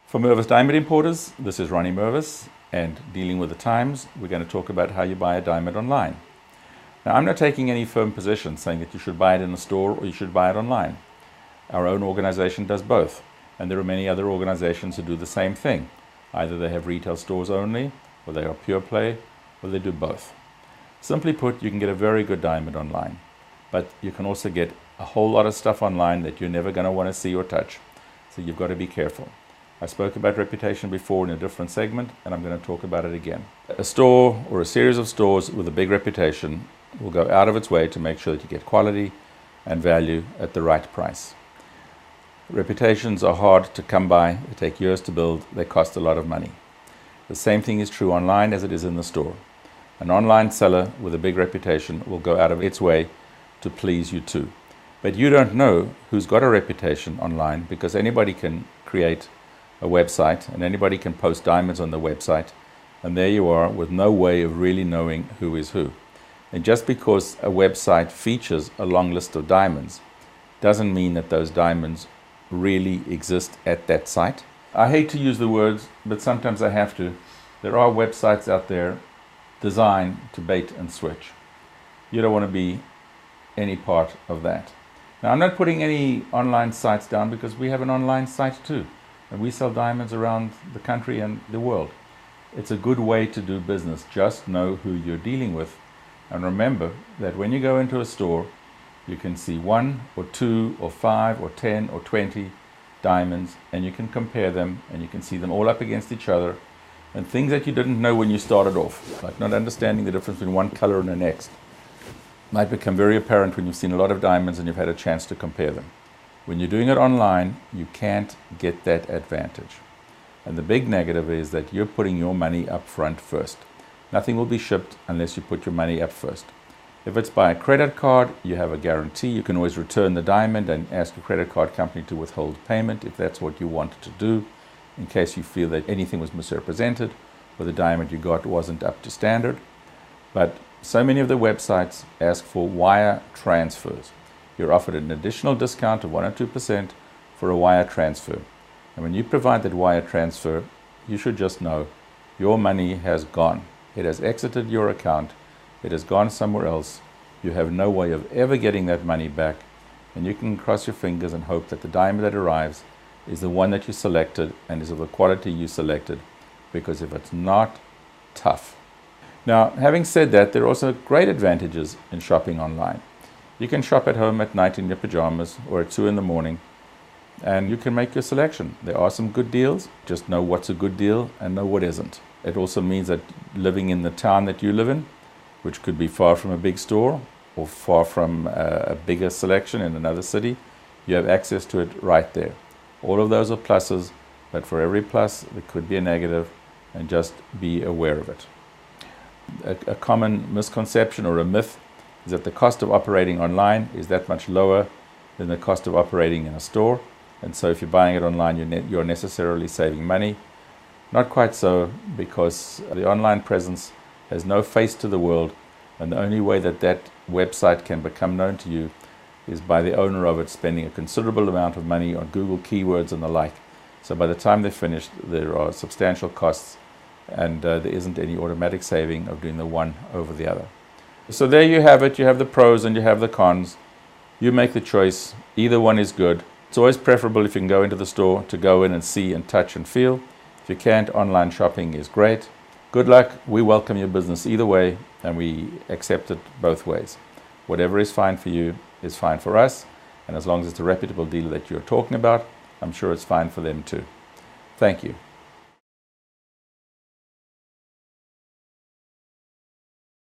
For Mervis Diamond Importers, this is Ronnie Mervis, and dealing with the times, we're going to talk about how you buy a diamond online. Now, I'm not taking any firm position saying that you should buy it in a store or you should buy it online. Our own organization does both, and there are many other organizations who do the same thing. Either they have retail stores only, or they are pure play, or they do both. Simply put, you can get a very good diamond online, but you can also get a whole lot of stuff online that you're never going to want to see or touch, so you've got to be careful. I spoke about reputation before in a different segment, and I'm going to talk about it again. A store or a series of stores with a big reputation will go out of its way to make sure that you get quality and value at the right price. Reputations are hard to come by, they take years to build, they cost a lot of money. The same thing is true online as it is in the store. An online seller with a big reputation will go out of its way to please you too. But you don't know who's got a reputation online, because anybody can create a website and anybody can post diamonds on the website, and there you are with no way of really knowing who is who. And just because a website features a long list of diamonds doesn't mean that those diamonds really exist at that site. I hate to use the words, but sometimes I have to. There are websites out there designed to bait and switch. You don't want to be any part of that. Now, I'm not putting any online sites down, because we have an online site too, and we sell diamonds around the country and the world. It's a good way to do business. Just know who you're dealing with, and remember that when you go into a store, you can see 1 or 2 or 5 or 10 or 20 diamonds, and you can compare them, and you can see them all up against each other, and things that you didn't know when you started off, like not understanding the difference between one color and the next, might become very apparent when you've seen a lot of diamonds and you've had a chance to compare them. When you're doing it online, you can't get that advantage. And the big negative is that you're putting your money up front first. Nothing will be shipped unless you put your money up first. If it's by a credit card, you have a guarantee. You can always return the diamond and ask your credit card company to withhold payment if that's what you want to do, in case you feel that anything was misrepresented or the diamond you got wasn't up to standard. But so many of the websites ask for wire transfers. You're offered an additional discount of 1 or 2% for a wire transfer. And when you provide that wire transfer, you should just know your money has gone. It has exited your account. It has gone somewhere else. You have no way of ever getting that money back. And you can cross your fingers and hope that the diamond that arrives is the one that you selected and is of the quality you selected. Because if it's not, tough. Now, having said that, there are also great advantages in shopping online. You can shop at home at night in your pajamas or at 2 in the morning, and you can make your selection. There are some good deals. Just know what's a good deal and know what isn't. It also means that living in the town that you live in, which could be far from a big store or far from a bigger selection in another city, you have access to it right there. All of those are pluses, but for every plus, there could be a negative, and just be aware of it. A common misconception or a myth is that the cost of operating online is that much lower than the cost of operating in a store, and so if you're buying it online, you're necessarily saving money. Not quite so, because the online presence has no face to the world, and the only way that that website can become known to you is by the owner of it spending a considerable amount of money on Google keywords and the like. So by the time they're finished, there are substantial costs, and there isn't any automatic saving of doing the one over the other. So there you have it. You have the pros and you have the cons. You make the choice. Either one is good. It's always preferable, if you can go into the store, to go in and see and touch and feel. If you can't, online shopping is great. Good luck. We welcome your business either way, and we accept it both ways. Whatever is fine for you is fine for us, and as long as it's a reputable dealer that you're talking about, I'm sure it's fine for them too. Thank you.